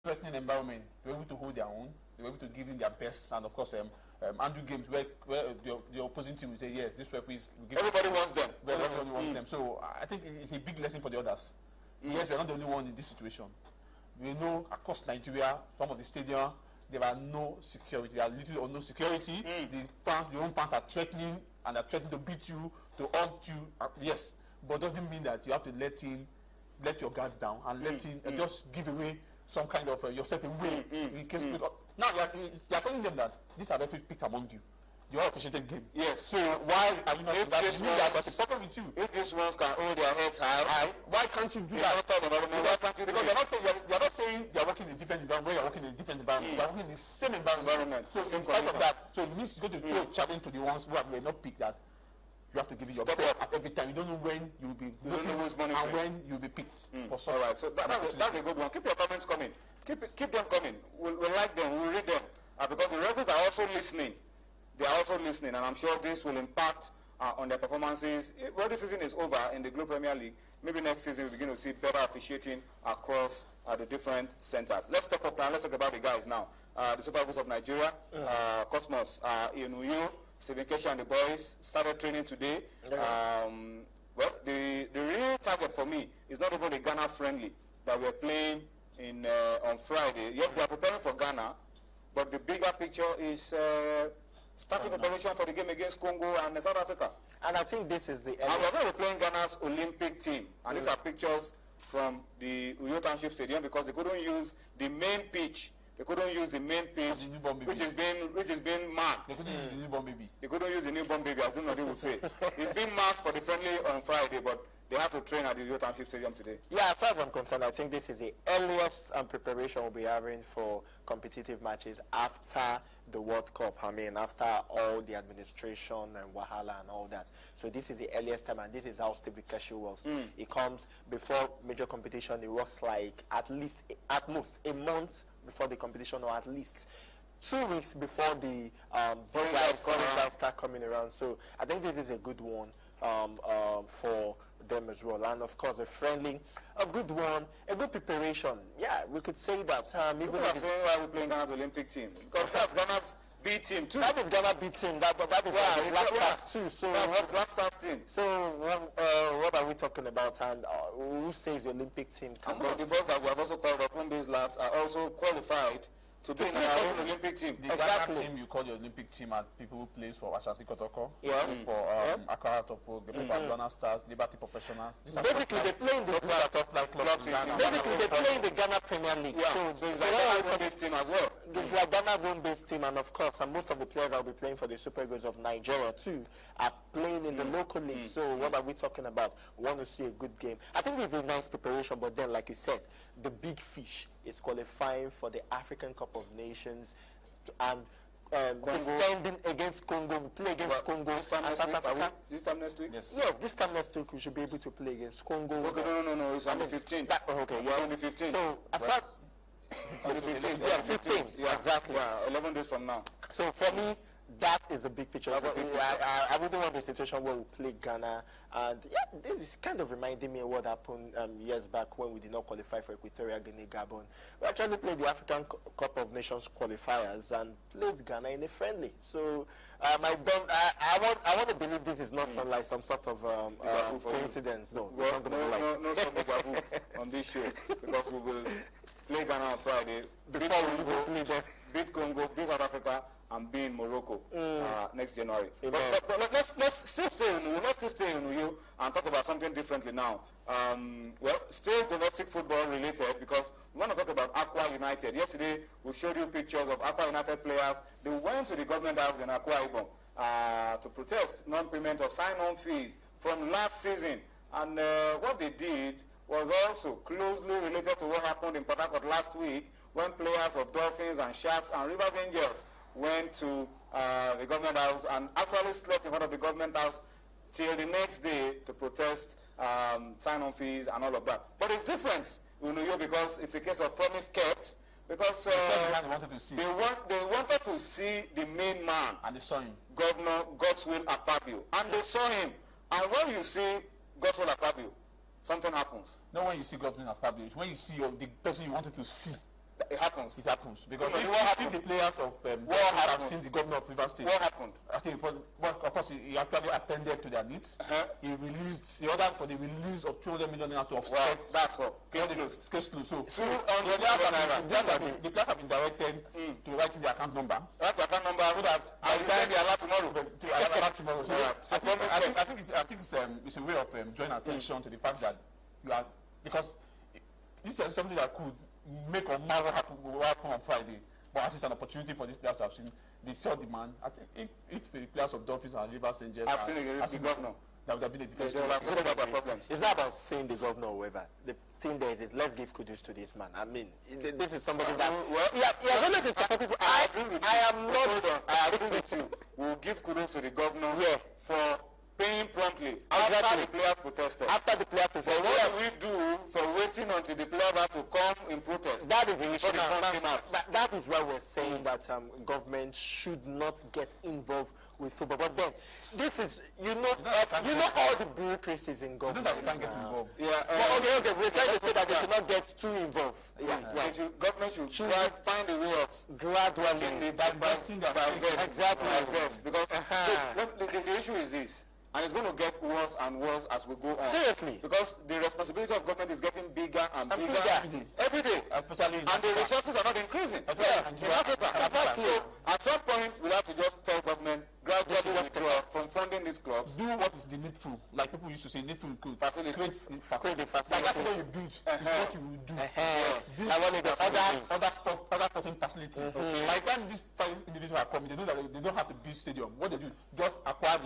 threatening environment, they were able to hold their own. They were able to give in their best, and of course, undo games where the opposing team will say, yes, this referees. Everybody wants them. Everybody wants them. So I think it's a big lesson for the others. Yes, we are not the only one in this situation. We know across Nigeria, some of the stadiums, there are no security. There are little or no security. The own fans are threatening, and are threatening to beat you, to hug you. Yes, but doesn't mean that you have to let your guard down and just give away some kind of yourself away in case. Now you are telling them that these are referees picked among you. You all officiated game. Yes. So why are you not? That's the problem with you. If these ones can hold their heads high, why can't you do that? Because you're not saying you're working in a different environment. You're working in a different environment. You're working in the same environment. So in spite of that, so it means you're going to throw a challenge to the ones who were not picked that. You have to give it your best at every time. You don't know when you will be noticed and when you will be picked. All right. So that's a good one. Keep your comments coming. Keep them coming. We'll like them. We'll read them because the referees are also listening. They are also listening, and I'm sure this will impact on their performances. When this season is over in the Globe Premier League, maybe next season we begin to see better officiating across the different centers. Let's step up and let's talk about the guys now. The Super Eagles of Nigeria, Cosmos, Inuyo, Stephen Kesha and the boys started training today. Well, the real target for me is not even the Ghana friendly that we're playing on Friday. Yes, we are preparing for Ghana, but the bigger picture is starting preparation for the game against Congo and South Africa. And I think this is the end. And we're going to be playing Ghana's Olympic team. And these are pictures from the Uyo Township Stadium because they couldn't use the main pitch. They couldn't use the main pitch, which is being marked. They couldn't use the newborn baby. They couldn't use the newborn baby, as they would say. It's been marked for the friendly on Friday, but they have to train at the Uyo Township Stadium today. Yeah, as far as I'm concerned, I think this is the earliest preparation we'll be having for competitive matches after the World Cup. I mean, after all the administration and Wahala and all that. So this is the earliest time, and this is how Steve Keshi works. It comes before major competition. It works like at most a month before the competition, or at least 2 weeks before the foreign guys start coming around. So I think this is a good one for them as well. And of course, a good one, a good preparation. Yeah, we could say that. Even if saying why we're playing Ghana's Olympic team, because that's Ghana's B team too. That is Ghana B team. That is Black Stars too. So Black Stars team. So what are we talking about? And who says the Olympic team? And most of the boys that we have also called up on these lads are also qualified to be in our own Olympic team. The Ghana team you call the Olympic team are people who plays for Ashanti Kotoko, for Accra Tofo, they play for Ghana Stars, Liberty Professionals. Basically, they play in the Ghana Premier League. Yeah. So it's like Ghana's own-based team as well. It's like Ghana's own-based team, and of course, and most of the players that will be playing for the Super Eagles of Nigeria too are playing in the local league. So what are we talking about? We want to see a good game. I think it's a nice preparation, but then, like you said, the big fish is qualifying for the African Cup of Nations and defending against Congo. We play against Congo and South Africa. This time next week? Yes. Yeah, this time next week we should be able to play against Congo. Okay, no, it's on the 15th. Okay, yeah, on the 15th. So, as far as on the 15th. Yeah, 15th. Yeah, exactly. Yeah, 11 days from now. So, for me, that is a big picture. I wouldn't want a situation where we play Ghana. And yeah, this is kind of reminding me of what happened years back when we did not qualify for Equatorial Guinea, Gabon. We actually played the African Cup of Nations qualifiers and played Ghana in a friendly. So I want to believe this is not like some sort of coincidence. No, no Babu on this show, because we will play Ghana on Friday beat Congo, beat South Africa, and be in Morocco next January. But let's still stay in Uyo and talk about something differently now. Well, still domestic football related, because we want to talk about Aqua United. Yesterday, we showed you pictures of Aqua United players. They went to the government house in Akwa Ibom to protest non-payment of sign-on fees from last season. And what they did was also closely related to what happened in Port Harcourt last week, when players of Dolphins and Sharks and Rivers Angels went to the government house and actually slept in front of the government house till the next day to protest sign-on fees and all of that. But it's different, because it's a case of promise kept, because they wanted to see. They wanted to see the main man. And they saw him. Governor Godswill Akpabio. And they saw him. And when you see Godswill Akpabio, something happens. Not when you see Godswill Akpabio. When you see the person you wanted to see. It happens. It happens because No, if the players of have seen the governor of Rivers State, What happened? I think, well, of course, he actually attended to their needs. He released, he ordered for the release of 200 million naira to offset. Well, that's all. Case closed. Case closed. So, the players have been directed to write in the account number. Write the account number So that I will be allowed tomorrow. to alert tomorrow. So, So I think it's a way of drawing attention to the fact that you are, because this is something that could make or mar what happen on Friday. But as it's an opportunity for these players to have seen, they saw the man. I think if the players of Dolphins and Rivers Angels I've seen the governor. that would have been a different They will have sorted out their problems. It's not about seeing the governor or whoever. The thing there is let's give kudos to this man. I mean, this is somebody that he has only been supportive. I agree with you. I am not. Hold on. I agree with you. We'll give kudos to the governor for paying promptly after the players protested. After the player But protested. what do we do for waiting until the players have to come in protest? That is the issue. Before the fund came out. That is why we're saying that government should not get involved with football. But then, this is, you know all the bureaucracies in government. that you can't get involved. Yeah. Okay, we're trying to say that they should not get too involved. Government should find a way of Gradually. Divesting their divest. Because the issue is this. And it's going to get worse and worse as we go on. Seriously. Because the responsibility of government is getting bigger and bigger every day. Especially in And the resources are not increasing. In Africa. So at some point, we'll have to just tell government, gradually withdraw from funding these clubs. do what is the needful, like people used to say, needful good. Facilities. Create the Like facility. that's what you build. It's what you will do. Build I want to other sporting facilities. By the time these five individuals are coming, they know that they don't have to build stadium. What they do, just acquire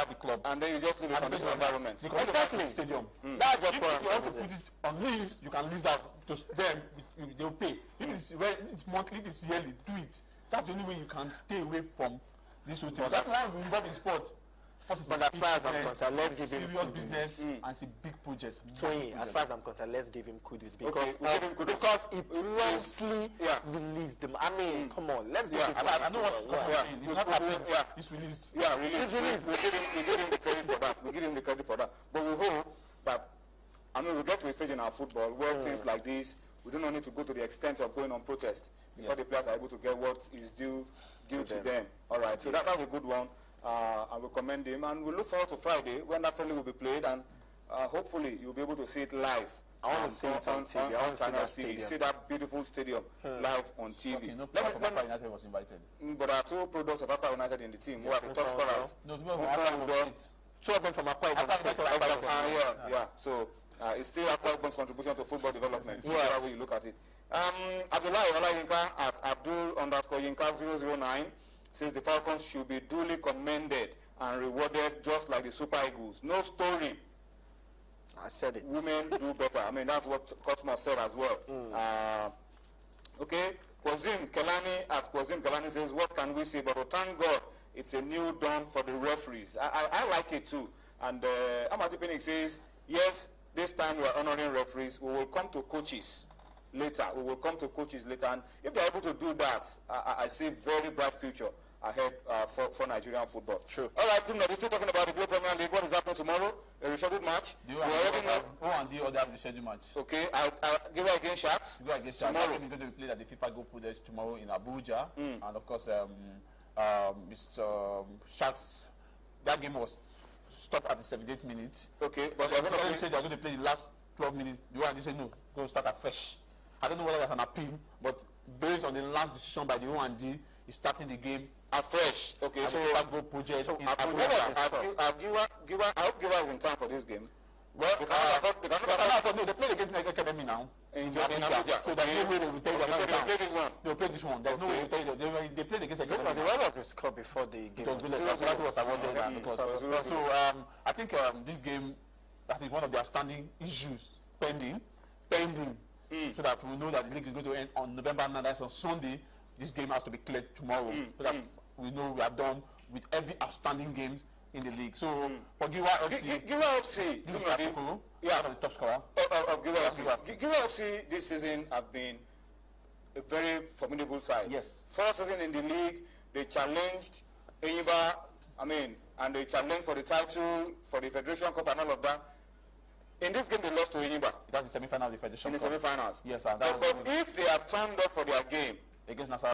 the club. And then you just live in this environment. They can Exactly. the stadium. That's just If what you want to put it on lease, you can lease out to them. They will pay. If it's monthly, if it's yearly, do it. That's the only way you can stay away from this whole thing. That's why we're involved in sport. Sport is But as far as I'm concerned, let's give him serious kudos. business and it's a big project. Twain, as far as I'm concerned, let's give him kudos because Okay, we'll give him kudos. because he promptly released them. I mean, come on, let's give I know what's saying. It's not happening. It's released. Yeah, released. We give him the credit for that. We give him the credit for that. But we hope that, we get to a stage in our football where things like this, we do not need to go to the extent of going on protest before the players are able to get what is due to them. All right, so that's a good one. And we commend him. And we look forward to Friday when that friendly will be played. And hopefully you'll be able to see it live. I want to see it on TV. I want to see that stadium. See that beautiful stadium live on TV. Okay, no player from Accra United was invited. But there are two products of Accra United in the team who are the top scorers. No, the people from Accra Two of them from Akwa Ibom. Yeah. So it's still Akwa Ibom's contribution to football development. Whatever way you look at it. Abdullahi Olayinka at Abdul_Yinka009 says the Falcons should be duly commended and rewarded just like the Super Eagles. No story. I said it. Women do better. That's what Cosmos said as well. Okay. Kwazim Kelani at Kwazim Kelani says, what can we say? But thank God it's a new dawn for the referees. I like it too. And Amadi Pinnick says, yes, this time we are honoring referees. We will come to coaches later. And if they're able to do that, I see very bright future ahead for Nigerian football. True. All right, we're still talking about the Global Premier League. What is happening tomorrow? A rescheduled match. Who and the other rescheduled match? Okay, I'll give her against Sharks. Go against Sharks. Tomorrow. We're going to be played at the FIFA Gold Protest tomorrow in Abuja. And of course, Sharks, that game was stopped at the 78th minute. Okay, But they're going to play the last 12 minutes. The one they say no, go start afresh. I don't know whether that's an appeal, but based on the last decision by the O&D, is starting the game afresh. Okay, so FIFA Gold Project. I hope Giwa is in time for this game. Well, they play against Niger Academy now. In Abuja. So there's no way they will take So they play this one. They'll play this one. There's no way they played against Niger Academy. What was the score before the game? That was awarded. So I think this game, I think one of the outstanding issues pending, so that we know that the league is going to end on November 9th. That's on Sunday. This game has to be cleared tomorrow, so that we know we are done with every outstanding game in the league. So for Giwa FC, this is Africo, the top scorer of Giwa FC. Giwa FC this season have been a very formidable side. Yes. First season in the league, they challenged Enyimba, and they challenged for the title, for the Federation Cup and all of that. In this game, they lost to Enyimba. That's the semi-final of the Federation In the Cup. semi-finals. Yes, sir. But if they are turned up for their game Against Nasarawa.